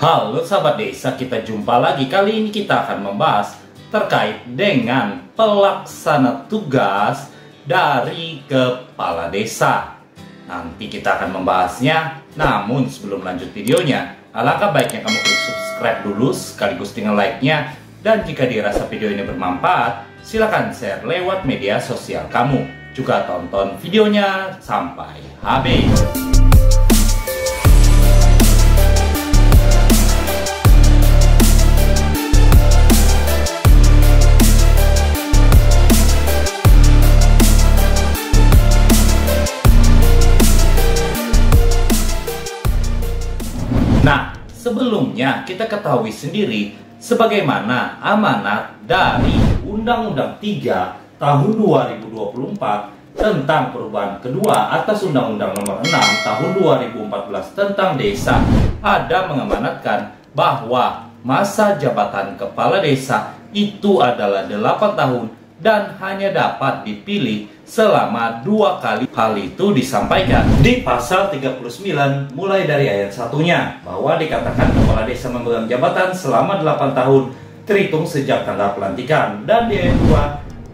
Halo sahabat desa, kita jumpa lagi. Kali ini kita akan membahas terkait dengan pelaksana tugas dari kepala desa. Nanti kita akan membahasnya. Namun sebelum lanjut videonya, alangkah baiknya kamu klik subscribe dulu sekaligus dengan like-nya. Dan jika dirasa video ini bermanfaat, silakan share lewat media sosial kamu. Juga tonton videonya sampai habis. Nah, sebelumnya kita ketahui sendiri sebagaimana amanat dari Undang-Undang 3 Tahun 2024 tentang perubahan kedua atas Undang-Undang Nomor 6 Tahun 2014 tentang desa ada mengamanatkan bahwa masa jabatan kepala desa itu adalah 8 tahun dan hanya dapat dipilih selama 2 kali. Hal itu disampaikan di pasal 39 mulai dari ayat 1-nya bahwa dikatakan kepala desa memegang jabatan selama 8 tahun terhitung sejak tanggal pelantikan, dan di ayat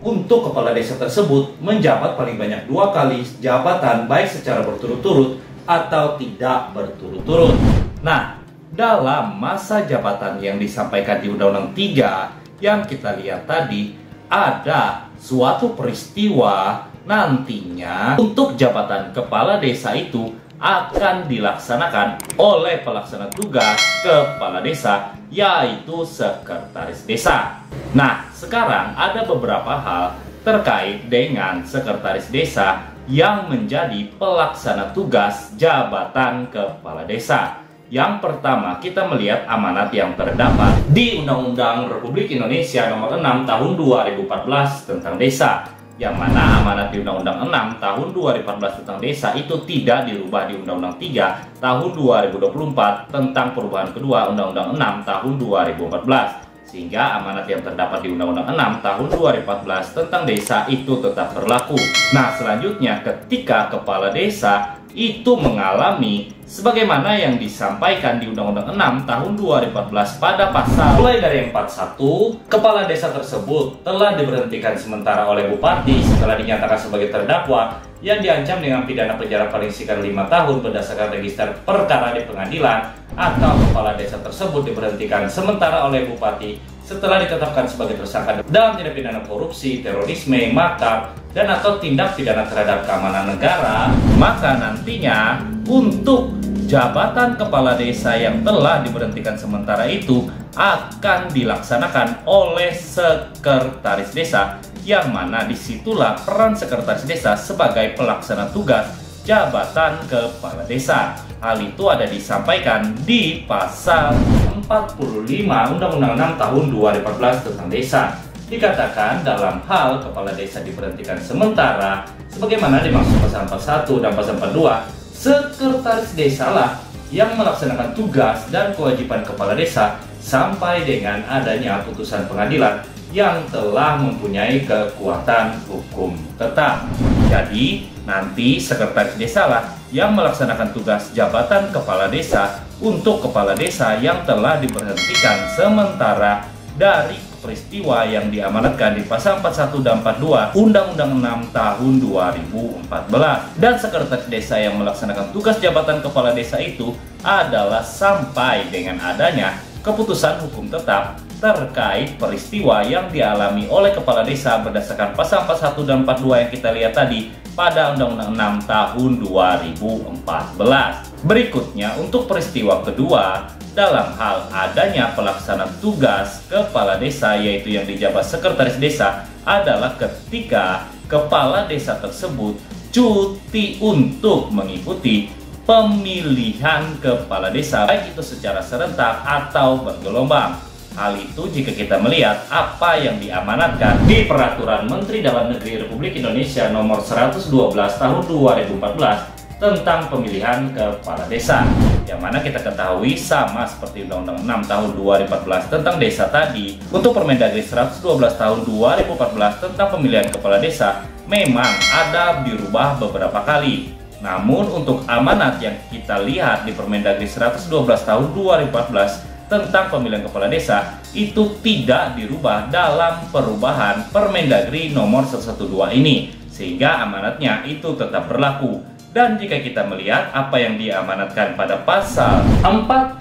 2 untuk kepala desa tersebut menjabat paling banyak 2 kali jabatan baik secara berturut-turut atau tidak berturut-turut. Nah, dalam masa jabatan yang disampaikan di Undang-Undang 3 yang kita lihat tadi, ada suatu peristiwa nantinya untuk jabatan kepala desa itu akan dilaksanakan oleh pelaksana tugas kepala desa, yaitu sekretaris desa. Nah, sekarang ada beberapa hal terkait dengan sekretaris desa yang menjadi pelaksana tugas jabatan kepala desa. Yang pertama, kita melihat amanat yang terdapat di Undang-Undang Republik Indonesia Nomor 6 Tahun 2014 tentang desa. Yang mana amanat di Undang-Undang 6 Tahun 2014 tentang desa itu tidak dirubah di Undang-Undang 3 Tahun 2024 tentang perubahan kedua Undang-Undang 6 Tahun 2014. Sehingga amanat yang terdapat di Undang-Undang 6 Tahun 2014 tentang desa itu tetap berlaku. Nah, selanjutnya ketika kepala desa itu mengalami sebagaimana yang disampaikan di Undang-Undang 6 Tahun 2014 pada pasal mulai dari 41, kepala desa tersebut telah diberhentikan sementara oleh bupati setelah dinyatakan sebagai terdakwa yang diancam dengan pidana penjara paling singkat 5 tahun berdasarkan register perkara di pengadilan, atau kepala desa tersebut diberhentikan sementara oleh bupati setelah ditetapkan sebagai tersangka dalam tindak pidana korupsi, terorisme, makar, dan atau tindak pidana terhadap keamanan negara. Maka nantinya untuk jabatan kepala desa yang telah diberhentikan sementara itu akan dilaksanakan oleh sekretaris desa, yang mana disitulah peran sekretaris desa sebagai pelaksana tugas jabatan kepala desa. Hal itu ada disampaikan di pasal 45 Undang-Undang 6 Tahun 2014 tentang desa. Dikatakan dalam hal kepala desa diberhentikan sementara sebagaimana dimaksud pasal 41 dan pasal 42, sekretaris desa lah yang melaksanakan tugas dan kewajiban kepala desa sampai dengan adanya putusan pengadilan yang telah mempunyai kekuatan hukum tetap. Jadi nanti sekretaris desa lah yang melaksanakan tugas jabatan kepala desa untuk kepala desa yang telah diberhentikan sementara dari peristiwa yang diamanatkan di pasal 41 dan 42 Undang-Undang 6 Tahun 2014. Dan sekretaris desa yang melaksanakan tugas jabatan kepala desa itu adalah sampai dengan adanya keputusan hukum tetap terkait peristiwa yang dialami oleh kepala desa berdasarkan pasal 41 dan 42 yang kita lihat tadi pada Undang-Undang 6 Tahun 2014. Berikutnya untuk peristiwa kedua dalam hal adanya pelaksana tugas kepala desa, yaitu yang dijabat sekretaris desa, adalah ketika kepala desa tersebut cuti untuk mengikuti pemilihan kepala desa, baik itu secara serentak atau bergelombang. Hal itu jika kita melihat apa yang diamanatkan di Peraturan Menteri Dalam Negeri Republik Indonesia Nomor 112 Tahun 2014 tentang pemilihan kepala desa, yang mana kita ketahui sama seperti Undang-Undang 6 Tahun 2014 tentang desa tadi. Untuk Permendagri 112 Tahun 2014 tentang pemilihan kepala desa memang ada dirubah beberapa kali. Namun untuk amanat yang kita lihat di Permendagri 112 tahun 2014 tentang pemilihan kepala desa itu tidak dirubah dalam perubahan Permendagri nomor 112 ini, sehingga amanatnya itu tetap berlaku. Dan jika kita melihat apa yang diamanatkan pada pasal 45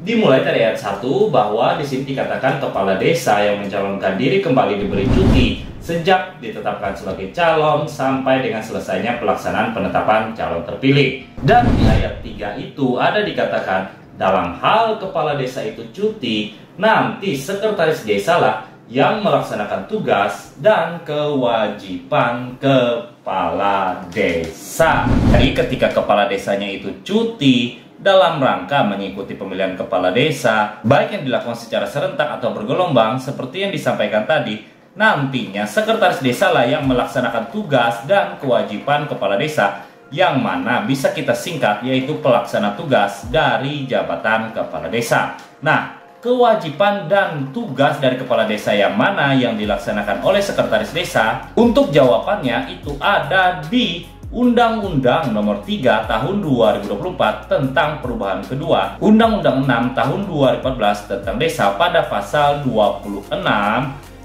dimulai dari ayat 1, bahwa di sini dikatakan kepala desa yang mencalonkan diri kembali diberi cuti sejak ditetapkan sebagai calon sampai dengan selesainya pelaksanaan penetapan calon terpilih. Dan di ayat 3 itu ada dikatakan dalam hal kepala desa itu cuti, nanti sekretaris desa lah yang melaksanakan tugas dan kewajiban kepala desa. Jadi ketika kepala desanya itu cuti dalam rangka mengikuti pemilihan kepala desa, baik yang dilakukan secara serentak atau bergelombang seperti yang disampaikan tadi, nantinya sekretaris desa lah yang melaksanakan tugas dan kewajiban kepala desa, yang mana bisa kita singkat yaitu pelaksana tugas dari jabatan kepala desa. Nah, kewajiban dan tugas dari kepala desa yang mana yang dilaksanakan oleh sekretaris desa? Untuk jawabannya itu ada di Undang-Undang Nomor 3 Tahun 2024 tentang perubahan kedua, Undang-Undang 6 Tahun 2014 tentang desa pada pasal 26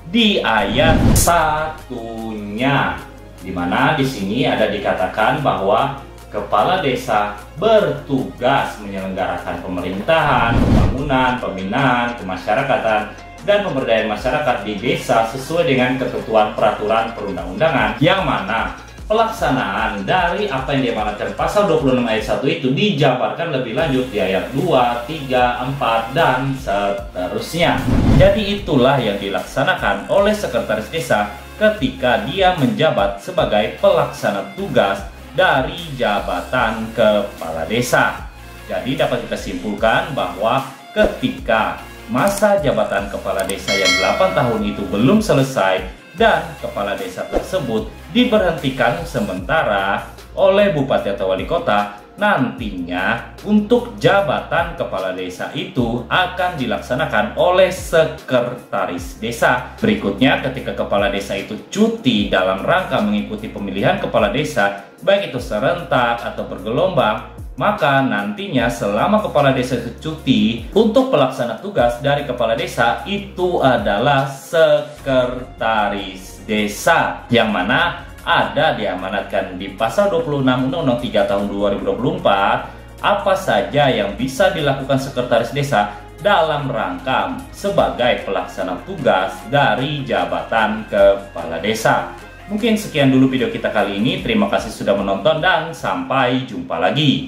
di ayat 1-nya, di mana di sini ada dikatakan bahwa kepala desa bertugas menyelenggarakan pemerintahan, pembangunan, pembinaan, kemasyarakatan, dan pemberdayaan masyarakat di desa sesuai dengan ketentuan peraturan perundang-undangan, yang mana pelaksanaan dari apa yang diamanatkan pasal 26 ayat 1 itu dijabarkan lebih lanjut di ayat 2, 3, 4, dan seterusnya. Jadi itulah yang dilaksanakan oleh sekretaris desa ketika dia menjabat sebagai pelaksana tugas dari jabatan kepala desa. Jadi dapat kita simpulkan bahwa ketika masa jabatan kepala desa yang 8 tahun itu belum selesai dan kepala desa tersebut diberhentikan sementara oleh bupati atau wali kota, nantinya untuk jabatan kepala desa itu akan dilaksanakan oleh sekretaris desa. Berikutnya, ketika kepala desa itu cuti dalam rangka mengikuti pemilihan kepala desa, baik itu serentak atau bergelombang, maka nantinya selama kepala desa itu cuti, untuk pelaksana tugas dari kepala desa itu adalah sekretaris desa, yang mana ada diamanatkan di pasal 26 Undang-Undang 3 tahun 2024 apa saja yang bisa dilakukan sekretaris desa dalam rangka sebagai pelaksana tugas dari jabatan kepala desa. Mungkin sekian dulu video kita kali ini. Terima kasih sudah menonton dan sampai jumpa lagi.